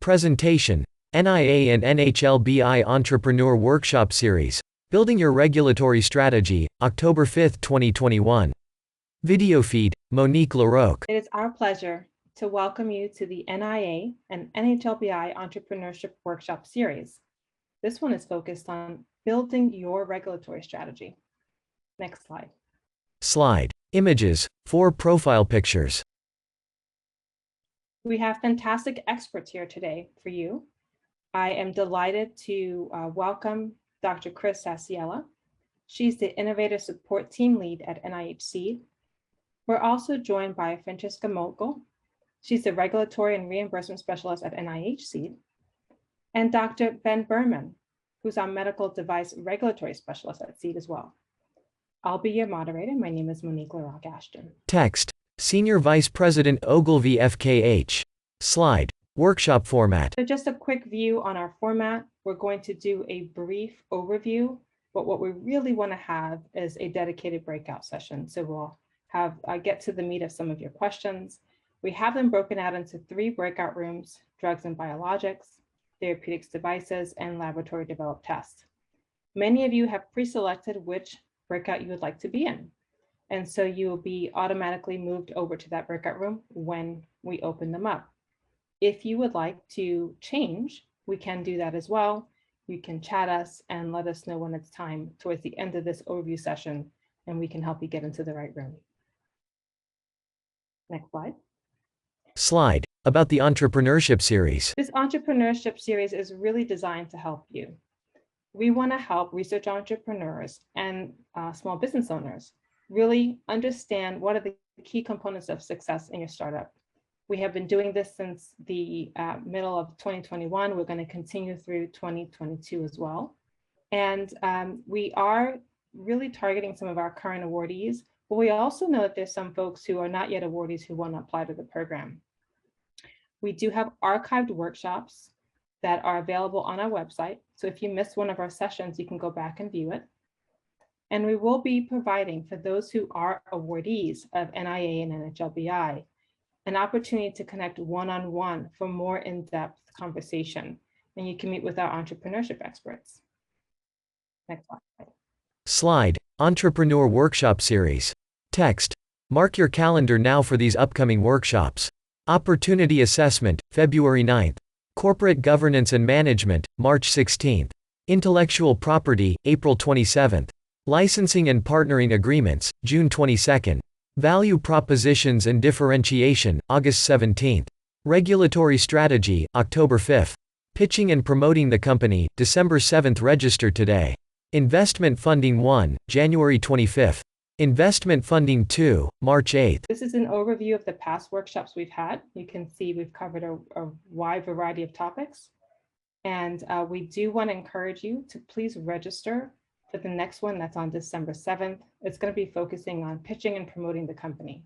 Presentation, NIA and NHLBI Entrepreneur Workshop Series, Building Your Regulatory Strategy, October 5, 2021. Video feed, Monique Laroque. It is our pleasure to welcome you to the NIA and NHLBI Entrepreneurship Workshop Series. This one is focused on building your regulatory strategy. Next slide. Slide. Images, 4 profile pictures. We have fantastic experts here today for you. I am delighted to welcome Dr. Chris Sasiela. She's the Innovator Support Team Lead at NIH. We're also joined by Franziska Moeckel. She's the Regulatory and Reimbursement Specialist at NIH, and Dr. Berman, who's our Medical Device Regulatory Specialist at SEED as well. I'll be your moderator. My name is Monique Laroque Ashton. Text, Senior Vice President Ogilvy FKH. Slide, workshop format. So just a quick view on our format. We're going to do a brief overview, but what we really want to have is a dedicated breakout session. So we'll have get to the meat of some of your questions. We have them broken out into 3 breakout rooms: drugs and biologics, therapeutics devices, and laboratory developed tests. Many of you have pre-selected which breakout you would like to be in. And so you will be automatically moved over to that breakout room when we open them up. If you would like to change, we can do that as well. You can chat us and let us know when it's time towards the end of this overview session, and we can help you get into the right room. Next slide. Slide, about the entrepreneurship series. This entrepreneurship series is really designed to help you. We want to help research entrepreneurs and small business owners really understand what are the key components of success in your startup. We have been doing this since the middle of 2021. We're going to continue through 2022 as well. And we are really targeting some of our current awardees, but we also know that there's some folks who are not yet awardees who want to apply to the program. We do have archived workshops that are available on our website. So if you missed one of our sessions, you can go back and view it. And we will be providing, for those who are awardees of NIA and NHLBI, an opportunity to connect one-on-one for more in-depth conversation. And you can meet with our entrepreneurship experts. Next slide. Slide, Entrepreneur Workshop Series. Text, mark your calendar now for these upcoming workshops. Opportunity Assessment, February 9th. Corporate Governance and Management, March 16th. Intellectual Property, April 27th. Licensing and Partnering Agreements, June 22nd. Value Propositions and Differentiation, August 17th. Regulatory Strategy, October 5th. Pitching and Promoting the Company, December 7th. Register today. Investment Funding 1, January 25th. Investment Funding 2, March 8th. This is an overview of the past workshops we've had. You can see we've covered a wide variety of topics. And we do want to encourage you to please register for the next one that's on December 7th. It's going to be focusing on pitching and promoting the company.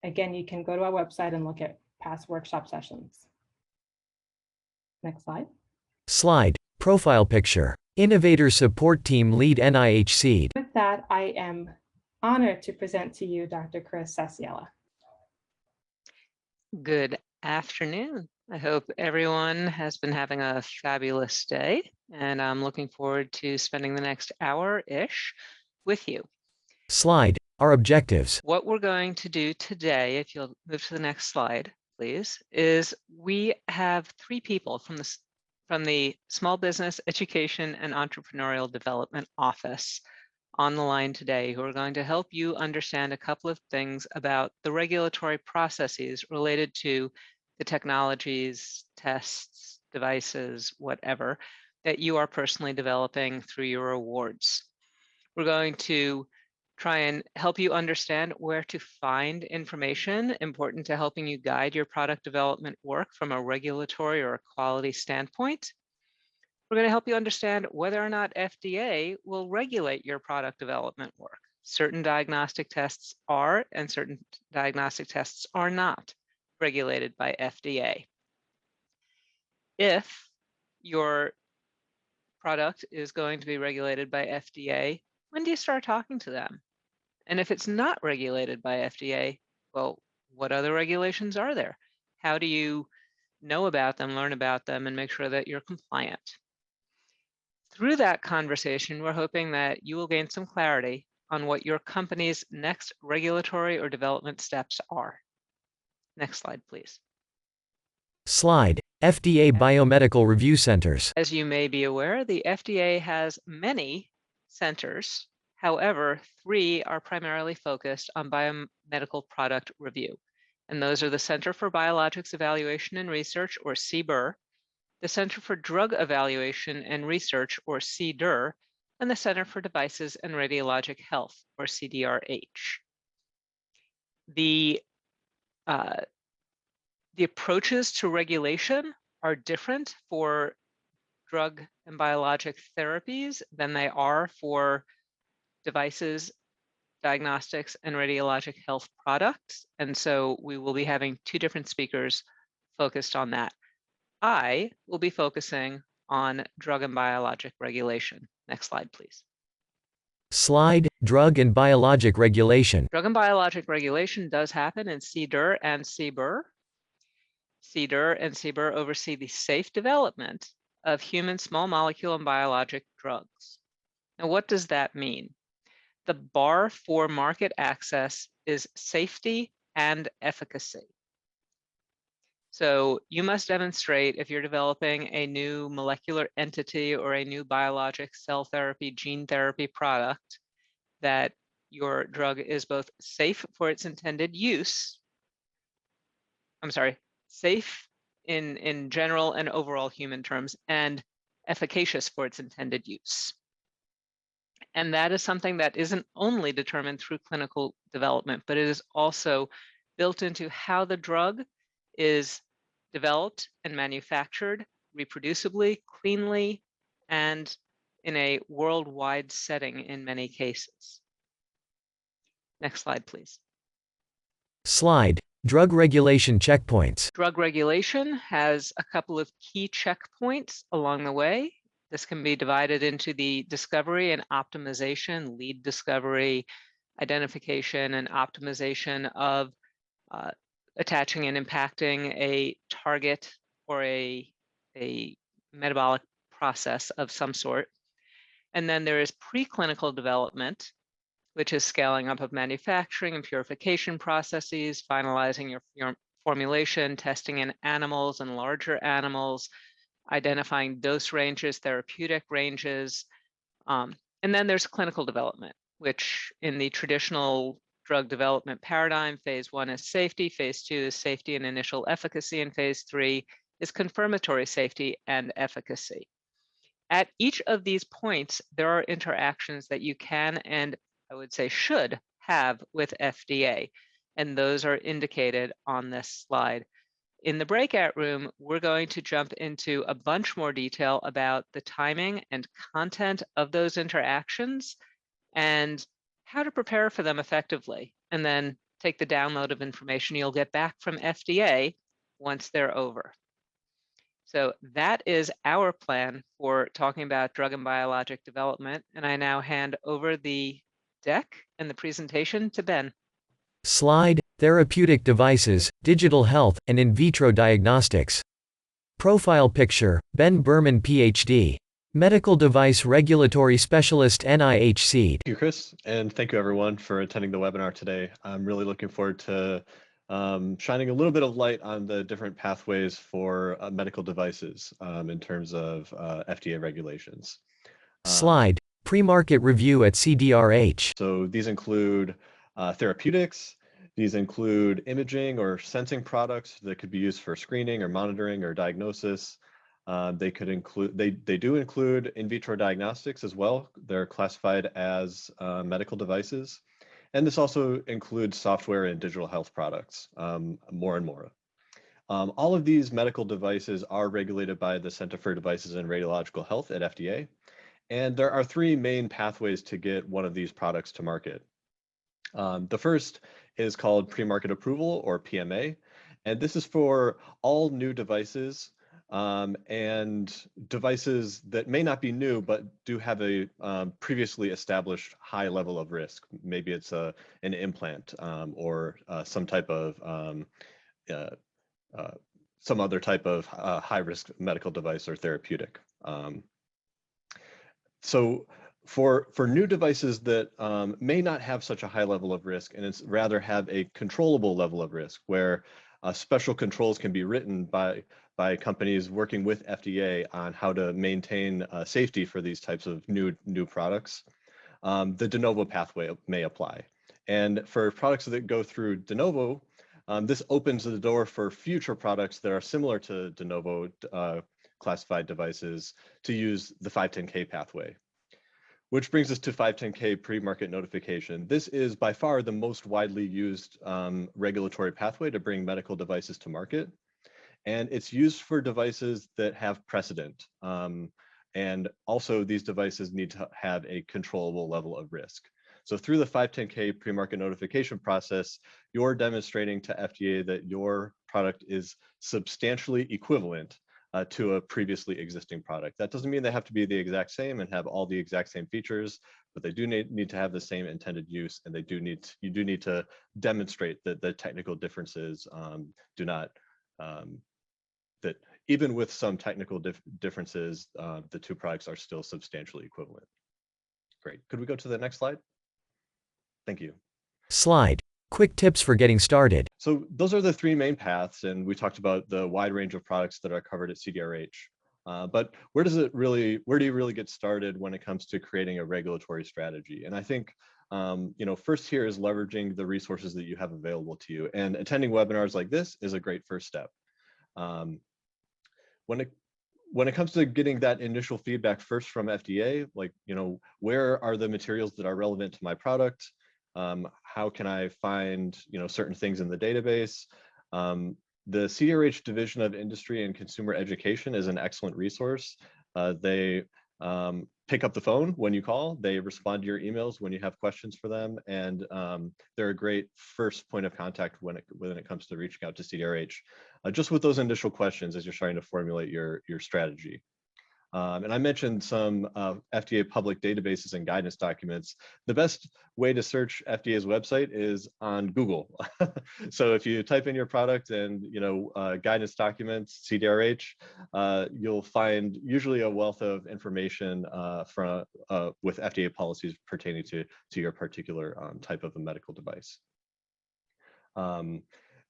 Again, you can go to our website and look at past workshop sessions. Next slide. Slide, profile picture. Innovator Support Team Lead NIH SEED. With that, I am honored to present to you Dr. Chris Sasiela. Good afternoon. I hope everyone has been having a fabulous day, and I'm looking forward to spending the next hour-ish with you. Slide, our objectives. What we're going to do today, if you'll move to the next slide, please, is we have 3 people from the Small Business Education and Entrepreneurial Development Office on the line today who are going to help you understand a couple of things about the regulatory processes related to the technologies, tests, devices, whatever, that you are personally developing through your awards. We're going to try and help you understand where to find information important to helping you guide your product development work from a regulatory or a quality standpoint. We're going to help you understand whether or not FDA will regulate your product development work. Certain diagnostic tests are, and certain diagnostic tests are not regulated by FDA. If your product is going to be regulated by FDA, when do you start talking to them? And if it's not regulated by FDA, well, what other regulations are there? How do you know about them, learn about them, and make sure that you're compliant. Through that conversation, we're hoping that you will gain some clarity on what your company's next regulatory or development steps are. Next slide, please. Slide, FDA Biomedical Review Centers. As you may be aware, the FDA has many centers. However, 3 are primarily focused on biomedical product review. And those are the Center for Biologics Evaluation and Research, or CBER, the Center for Drug Evaluation and Research, or CDER, and the Center for Devices and Radiologic Health, or CDRH. The approaches to regulation are different for drug and biologic therapies than they are for devices, diagnostics, and radiologic health products. And so we will be having 2 different speakers focused on that. I will be focusing on drug and biologic regulation. Next slide, please. Slide, Drug and Biologic Regulation. Drug and biologic regulation does happen in CDER and CBER. CDER and CBER oversee the safe development of human small molecule and biologic drugs. Now, what does that mean? The bar for market access is safety and efficacy. So you must demonstrate, if you're developing a new molecular entity or a new biologic, cell therapy, gene therapy product, that your drug is both safe for its intended use. Safe in general and overall human terms, and efficacious for its intended use. And that is something that isn't only determined through clinical development, but it is also built into how the drug is developed and manufactured reproducibly, cleanly, and in a worldwide setting in many cases. Next slide, please. Slide, Drug Regulation Checkpoints. Drug regulation has a couple of key checkpoints along the way. This can be divided into the discovery and optimization, lead discovery, identification and optimization of attaching and impacting a target or a metabolic process of some sort. And then there is preclinical development, which is scaling up of manufacturing and purification processes, finalizing your formulation, testing in animals and larger animals, identifying dose ranges, therapeutic ranges. And then there's clinical development, which in the traditional drug development paradigm, phase 1 is safety, phase 2 is safety and initial efficacy, and phase 3 is confirmatory safety and efficacy. At each of these points, there are interactions that you can, and I would say should, have with FDA, and those are indicated on this slide. In the breakout room, we're going to jump into a bunch more detail about the timing and content of those interactions and how to prepare for them effectively, and then take the download of information you'll get back from FDA once they're over. So that is our plan for talking about drug and biologic development, and I now hand over the deck and the presentation to Ben. Slide, Therapeutic Devices, Digital Health, and In Vitro Diagnostics. Profile picture, Ben Berman, Ph.D. Medical Device Regulatory Specialist, NIH. Thank you, Chris, and thank you everyone for attending the webinar today. I'm really looking forward to shining a little bit of light on the different pathways for medical devices in terms of FDA regulations. Slide, Premarket Review at CDRH. So these include therapeutics. These include imaging or sensing products that could be used for screening or monitoring or diagnosis. They could include, they do include in vitro diagnostics as well. They're classified as medical devices. And this also includes software and digital health products, more and more. All of these medical devices are regulated by the Center for Devices and Radiological Health at FDA. And there are 3 main pathways to get one of these products to market. The first is called pre-market approval, or PMA. And this is for all new devices and devices that may not be new, but do have a previously established high level of risk. Maybe it's an implant or some type of some other type of high-risk medical device or therapeutic. So for new devices that may not have such a high level of risk, and it's rather have a controllable level of risk, where special controls can be written by companies working with FDA on how to maintain safety for these types of new products, the de novo pathway may apply. And for products that go through de novo, this opens the door for future products that are similar to de novo classified devices to use the 510K pathway. Which brings us to 510K pre-market notification. This is by far the most widely used regulatory pathway to bring medical devices to market. And it's used for devices that have precedent. And also these devices need to have a controllable level of risk. So through the 510K pre-market notification process, you're demonstrating to FDA that your product is substantially equivalent to a previously existing product. That doesn't mean they have to be the exact same and have all the exact same features, but they do need to have the same intended use, and you do need to demonstrate that the technical differences do not, that even with some technical differences, the two products are still substantially equivalent. Great. Could we go to the next slide? Thank you. Slide. Quick tips for getting started. So those are the three main paths, and we talked about the wide range of products that are covered at CDRH. But where do you really get started when it comes to creating a regulatory strategy? And I think, first here is leveraging the resources that you have available to you, and attending webinars like this is a great first step. When it comes to getting that initial feedback first from FDA, like, where are the materials that are relevant to my product? How can I find, certain things in the database? The CDRH Division of Industry and Consumer Education is an excellent resource. They pick up the phone when you call, they respond to your emails when you have questions for them, and they're a great first point of contact when it comes to reaching out to CDRH, just with those initial questions as you're trying to formulate your strategy. And I mentioned some FDA public databases and guidance documents. The best way to search FDA's website is on Google. So if you type in your product and guidance documents, CDRH, you'll find usually a wealth of information with FDA policies pertaining to your particular type of a medical device.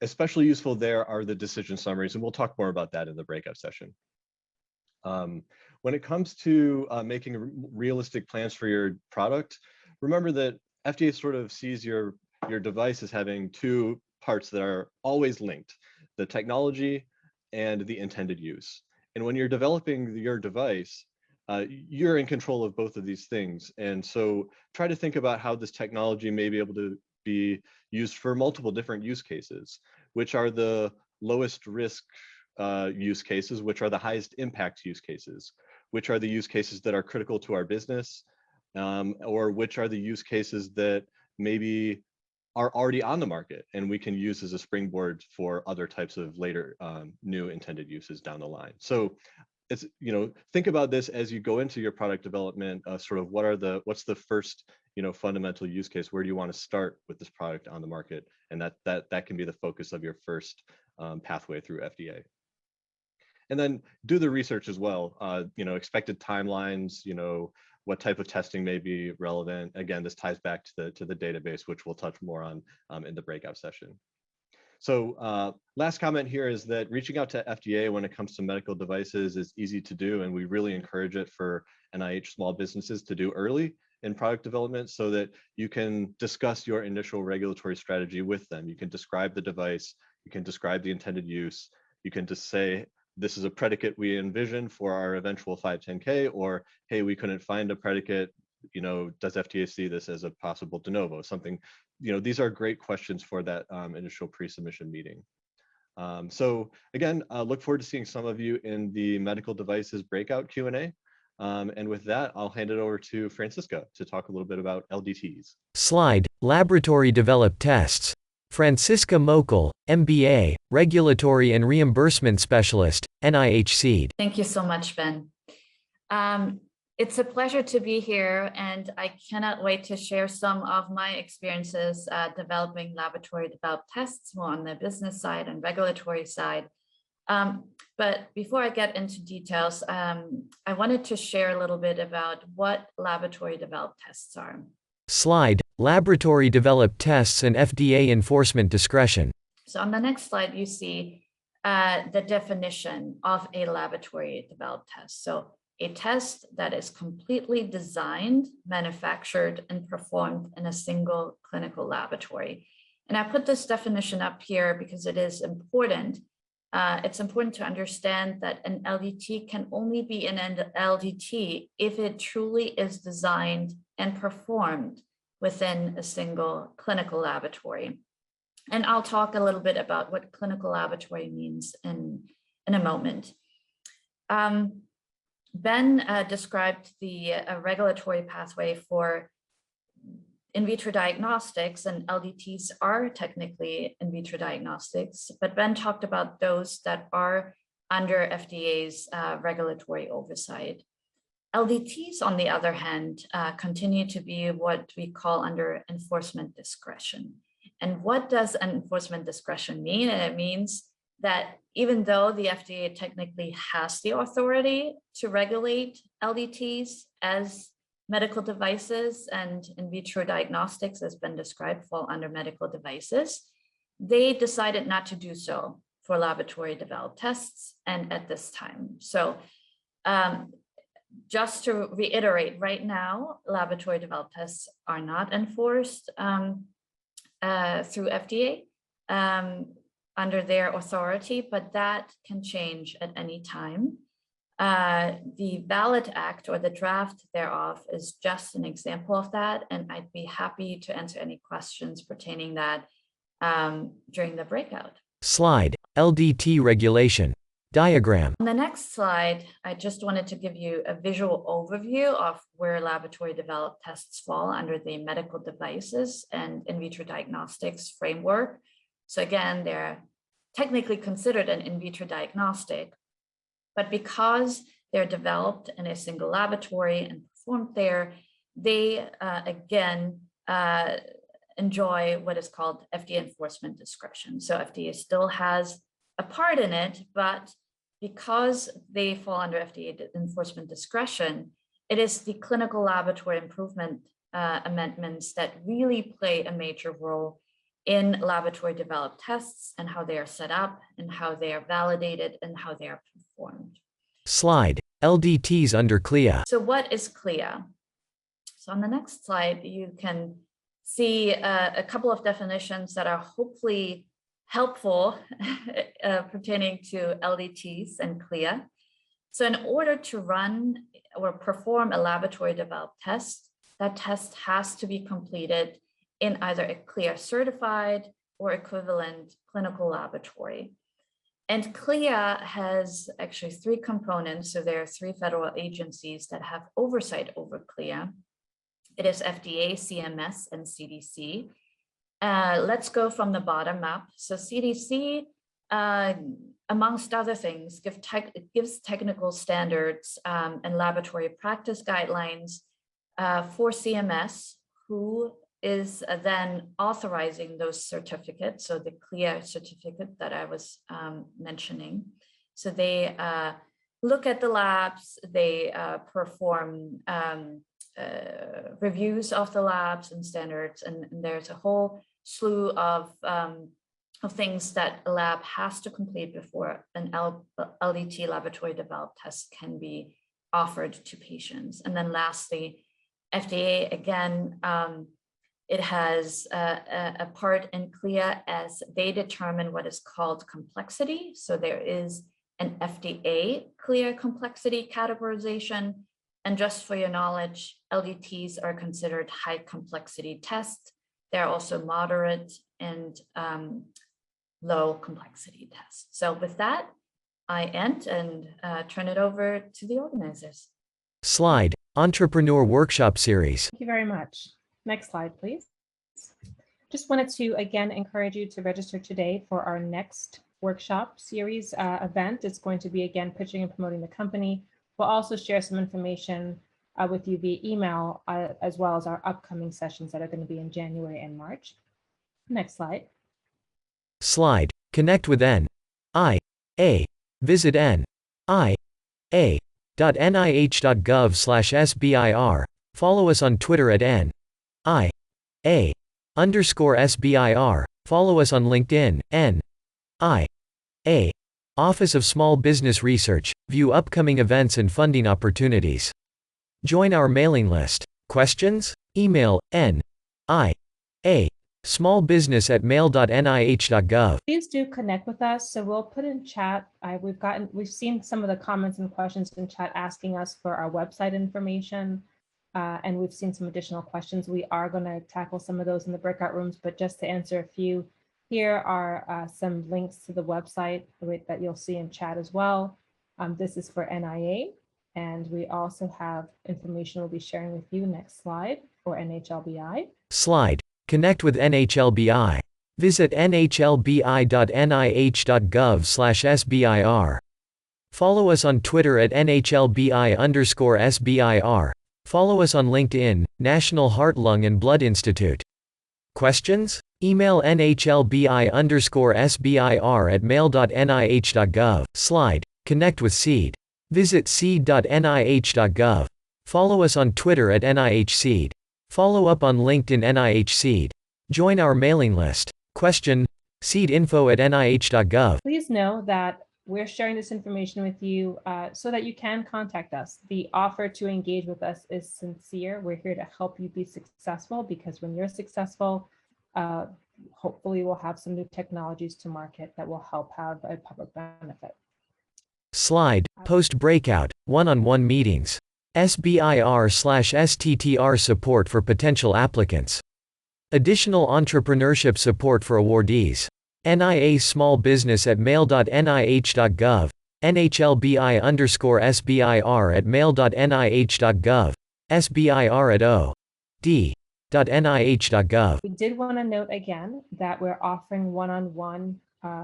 Especially useful there are the decision summaries, and we'll talk more about that in the breakout session. When it comes to making realistic plans for your product, remember that FDA sort of sees your device as having two parts that are always linked: the technology and the intended use. And when you're developing your device, you're in control of both of these things. And so try to think about how this technology may be able to be used for multiple different use cases, which are the lowest risk use cases, which are the highest impact use cases, which are the use cases that are critical to our business, or which are the use cases that maybe are already on the market and we can use as a springboard for other types of later new intended uses down the line. So it's, think about this as you go into your product development, sort of what's the first, fundamental use case? Where do you want to start with this product on the market? And that can be the focus of your first pathway through FDA. And then do the research as well, expected timelines, what type of testing may be relevant. Again, this ties back to the database, which we'll touch more on in the breakout session. So last comment here is that reaching out to FDA when it comes to medical devices is easy to do, and we really encourage it for NIH small businesses to do early in product development so that you can discuss your initial regulatory strategy with them. You can describe the device, you can describe the intended use, you can just say, this is a predicate we envision for our eventual 510K, or, hey, we couldn't find a predicate, does FDA see this as a possible de novo? Something, these are great questions for that initial pre-submission meeting. So again, look forward to seeing some of you in the medical devices breakout Q&A. And with that, I'll hand it over to Franziska to talk a little bit about LDTs. Slide. Laboratory developed tests. Franziska Moeckel, MBA, Regulatory and Reimbursement Specialist, NIH. Thank you so much, Ben. It's a pleasure to be here, and I cannot wait to share some of my experiences developing laboratory developed tests, more on the business side and regulatory side. But before I get into details, I wanted to share a little bit about what laboratory developed tests are. Slide, laboratory developed tests and FDA enforcement discretion. So on the next slide, you see the definition of a laboratory developed test. So a test that is completely designed, manufactured, and performed in a single clinical laboratory. And I put this definition up here because it is important. It's important to understand that an LDT can only be an LDT if it truly is designed and performed within a single clinical laboratory. And I'll talk a little bit about what clinical laboratory means in a moment. Ben described the regulatory pathway for in vitro diagnostics, and LDTs are technically in vitro diagnostics, but Ben talked about those that are under FDA's regulatory oversight. LDTs, on the other hand, continue to be what we call under enforcement discretion. And what does enforcement discretion mean? And it means that even though the FDA technically has the authority to regulate LDTs as medical devices, and in vitro diagnostics has been described fall under medical devices, they decided not to do so for laboratory developed tests and at this time. So just to reiterate, right now, laboratory developed tests are not enforced through FDA under their authority, but that can change at any time. The Ballot Act, or the draft thereof, is just an example of that, and I'd be happy to answer any questions pertaining that during the breakout. Slide, LDT Regulation. Diagram. On the next slide, I just wanted to give you a visual overview of where laboratory developed tests fall under the medical devices and in vitro diagnostics framework. So again, they're technically considered an in vitro diagnostic, but because they're developed in a single laboratory and performed there, they again enjoy what is called FDA enforcement discretion. So FDA still has a part in it, but because they fall under FDA enforcement discretion, it is the clinical laboratory improvement amendments that really play a major role in laboratory developed tests and how they are set up and how they are validated and how they are performed. Slide, LDTs under CLIA. So what is CLIA? So on the next slide, you can see a couple of definitions that are hopefully helpful pertaining to LDTs and CLIA. So in order to run or perform a laboratory developed test, that test has to be completed in either a CLIA certified or equivalent clinical laboratory. And CLIA has actually three components. So there are three federal agencies that have oversight over CLIA. It is FDA, CMS, and CDC. Let's go from the bottom up. So CDC, amongst other things, gives technical standards and laboratory practice guidelines for CMS, who is then authorizing those certificates. So the CLIA certificate that I was mentioning. So they look at the labs, they perform reviews of the labs and standards, and there's a whole slew of things that a lab has to complete before an LDT laboratory developed test can be offered to patients. And then lastly, FDA, again, it has a part in CLIA as they determine what is called complexity. So there is an FDA CLIA complexity categorization. And just for your knowledge, LDTs are considered high complexity tests. They're also moderate and low complexity tests. So with that, I end and turn it over to the organizers. Slide, Entrepreneur Workshop Series. Thank you very much. Next slide, please. Just wanted to again encourage you to register today for our next workshop series event. It's going to be again pitching and promoting the company. We'll also share some information with you via email, as well as our upcoming sessions that are going to be in January and March. Next slide. Slide, Connect with NIA. Visit nia.nih.gov/SBIR. Follow us on Twitter at NIA_SBIR. Follow us on LinkedIn, NIA. Office of Small Business Research. View upcoming events and funding opportunities. Join our mailing list. Questions? Email NIA smallbusiness@mail.nih.gov. Please do connect with us. So we'll put in chat. We've seen some of the comments and questions in chat asking us for our website information. And we've seen some additional questions. We are going to tackle some of those in the breakout rooms, but just to answer a few, here are some links to the website that you'll see in chat as well. This is for NIA, and we also have information we'll be sharing with you. Next slide, for NHLBI. Slide. Connect with NHLBI. Visit nhlbi.nih.gov/SBIR. Follow us on Twitter at NHLBI_SBIR. Follow us on LinkedIn, National Heart, Lung and Blood Institute. Questions? Email nhlbi_SBIR@mail.nih.gov. Slide. Connect with SEED. Visit seed.nih.gov. Follow us on Twitter at NIHSeed. Follow up on LinkedIn NIHSeed. Join our mailing list. Question? seedinfo@nih.gov. Please know that we're sharing this information with you so that you can contact us. The offer to engage with us is sincere. We're here to help you be successful, because when you're successful, hopefully we'll have some new technologies to market that will help have a public benefit. Slide. Post breakout, one-on-one meetings. SBIR/STTR support for potential applicants. Additional entrepreneurship support for awardees. NIA small business at mail.nih.gov. NHLBI_SBIR@mail.nih.gov. SBIR@od.nih.gov. We did want to note again that we're offering one-on-one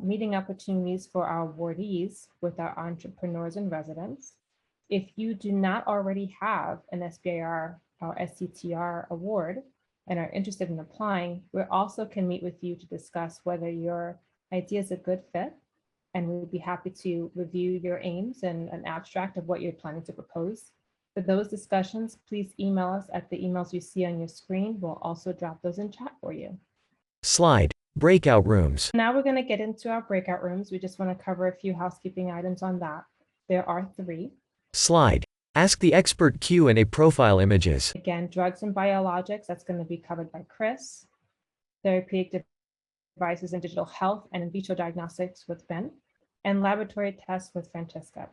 meeting opportunities for our awardees with our entrepreneurs in residence. If you do not already have an SBIR or STTR award and are interested in applying, we also can meet with you to discuss whether your idea is a good fit, and we'd be happy to review your aims and an abstract of what you're planning to propose. For those discussions, please email us at the emails you see on your screen. We'll also drop those in chat for you. Slide. Breakout rooms. Now we're going to get into our breakout rooms. We just want to cover a few housekeeping items on that. There are 3. Slide. Ask the expert Q&A profile images. Again, drugs and biologics, that's going to be covered by Chris. Therapeutic devices and digital health and in vitro diagnostics with Ben. And laboratory tests with Franziska.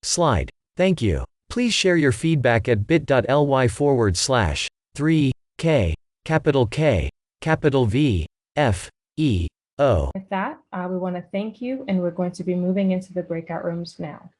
Slide. Thank you. Please share your feedback at bit.ly/3K, capital K, capital V, F, E, O. With that, we want to thank you, and we're going to be moving into the breakout rooms now.